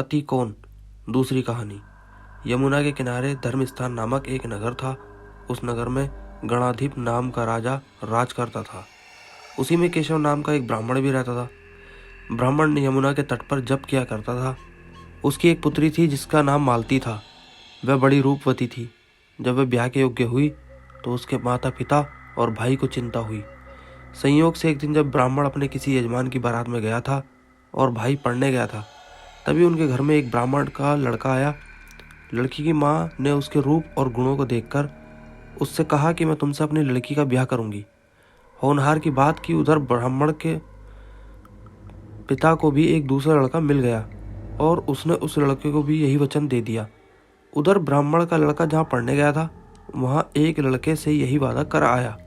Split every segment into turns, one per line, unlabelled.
पति कौन? दूसरी कहानी। यमुना के किनारे धर्मस्थान नामक एक नगर था। उस नगर में गणाधिप नाम का राजा राज करता था। उसी में केशव नाम का एक ब्राह्मण भी रहता था। ब्राह्मण यमुना के तट पर जप किया करता था। उसकी एक पुत्री थी जिसका नाम मालती था। वह बड़ी रूपवती थी। जब वह ब्याह के योग्य हुई तो उसके माता पिता और भाई को चिंता हुई। संयोग से एक दिन जब ब्राह्मण अपने किसी यजमान की बारात में गया था और भाई पढ़ने गया था, तभी उनके घर में एक ब्राह्मण का लड़का आया। लड़की की माँ ने उसके रूप और गुणों को देखकर उससे कहा कि मैं तुमसे अपनी लड़की का ब्याह करूंगी। होनहार की बात की उधर ब्राह्मण के पिता को भी एक दूसरा लड़का मिल गया और उसने उस लड़के को भी यही वचन दे दिया। उधर ब्राह्मण का लड़का जहाँ पढ़ने गया था वहाँ एक लड़के से यही वादा कर आया।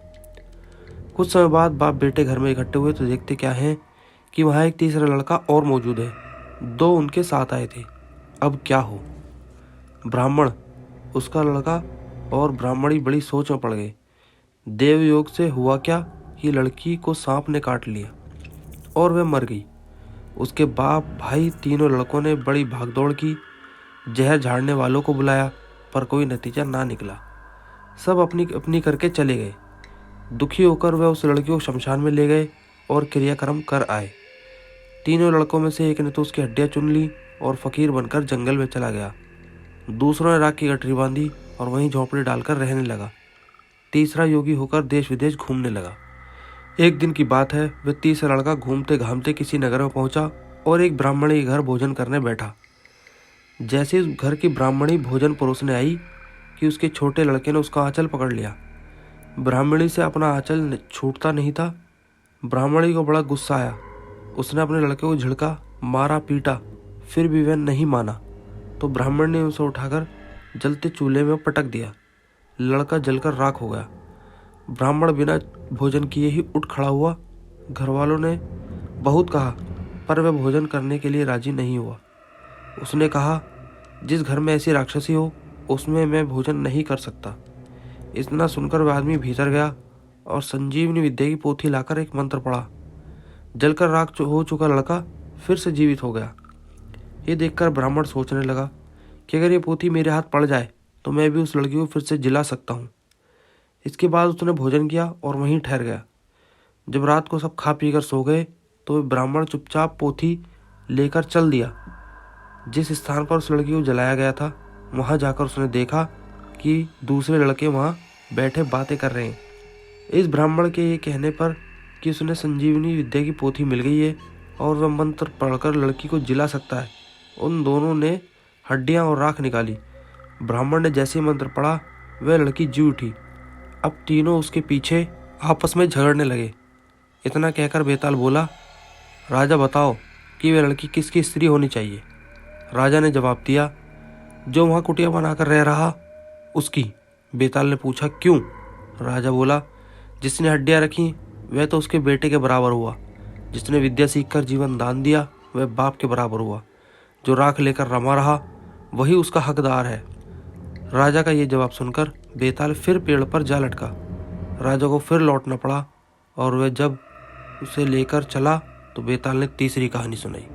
कुछ समय बाद बाप बेटे घर में इकट्ठे हुए तो देखते क्या है कि वहाँ एक तीसरा लड़का और मौजूद है। दो उनके साथ आए थे। अब क्या हो? ब्राह्मण, उसका लड़का और ब्राह्मणी बड़ी सोच में पड़ गए। देवयोग से हुआ क्या कि लड़की को सांप ने काट लिया और वह मर गई। उसके बाप भाई तीनों लड़कों ने बड़ी भागदौड़ की। जहर झाड़ने वालों को बुलाया पर कोई नतीजा ना निकला। सब अपनी अपनी करके चले गए। दुखी होकर वह उस लड़की को शमशान में ले गए और क्रियाक्रम कर आए। तीनों लड़कों में से एक ने तो उसकी हड्डियां चुन ली और फकीर बनकर जंगल में चला गया। दूसरों ने राख की गठरी बांधी और वहीं झोंपड़ी डालकर रहने लगा। तीसरा योगी होकर देश विदेश घूमने लगा। एक दिन की बात है, वह तीसरा लड़का घूमते घामते किसी नगर में पहुंचा और एक ब्राह्मणी के घर भोजन करने बैठा। जैसे उस घर की ब्राह्मणी भोजन परोसने आई कि उसके छोटे लड़के ने उसका आंचल पकड़ लिया। ब्राह्मणी से अपना आंचल छूटता नहीं था। ब्राह्मणी को बड़ा गुस्सा आया। उसने अपने लड़के को झिड़का, मारा, पीटा, फिर भी वह नहीं माना तो ब्राह्मण ने उसे उठाकर जलते चूल्हे में पटक दिया। लड़का जलकर राख हो गया। ब्राह्मण बिना भोजन किए ही उठ खड़ा हुआ। घर वालों ने बहुत कहा पर वह भोजन करने के लिए राजी नहीं हुआ। उसने कहा, जिस घर में ऐसी राक्षसी हो उसमें मैं भोजन नहीं कर सकता। इतना सुनकर वह आदमी भीतर गया और संजीवनी विद्या की पोथी लाकर एक मंत्र पढ़ा। जलकर राख हो चुका लड़का फिर से जीवित हो गया। ये देखकर ब्राह्मण सोचने लगा कि अगर ये पोथी मेरे हाथ पड़ जाए तो मैं भी उस लड़की को फिर से जिला सकता हूँ। इसके बाद उसने भोजन किया और वहीं ठहर गया। जब रात को सब खा पी कर सो गए तो ब्राह्मण चुपचाप पोथी लेकर चल दिया। जिस स्थान पर उस लड़की को जलाया गया था वहाँ जाकर उसने देखा कि दूसरे लड़के वहाँ बैठे बातें कर रहे हैं। इस ब्राह्मण के ये कहने पर कि उसने संजीवनी विद्या की पोथी मिल गई है और वह मंत्र पढ़कर लड़की को जिला सकता है, उन दोनों ने हड्डियां और राख निकाली। ब्राह्मण ने जैसे ही मंत्र पढ़ा वह लड़की जी उठी। अब तीनों उसके पीछे आपस में झगड़ने लगे। इतना कहकर बेताल बोला, राजा बताओ कि वह लड़की किसकी स्त्री होनी चाहिए। राजा ने जवाब दिया, जो वहाँ कुटिया बनाकर रह रहा उसकी। बेताल ने पूछा, क्यों? राजा बोला, जिसने हड्डियां रखी वह तो उसके बेटे के बराबर हुआ। जिसने विद्या सीखकर जीवन दान दिया वह बाप के बराबर हुआ। जो राख लेकर रमा रहा वही उसका हकदार है। राजा का ये जवाब सुनकर बेताल फिर पेड़ पर जा लटका। राजा को फिर लौटना पड़ा और वह जब उसे लेकर चला तो बेताल ने तीसरी कहानी सुनाई।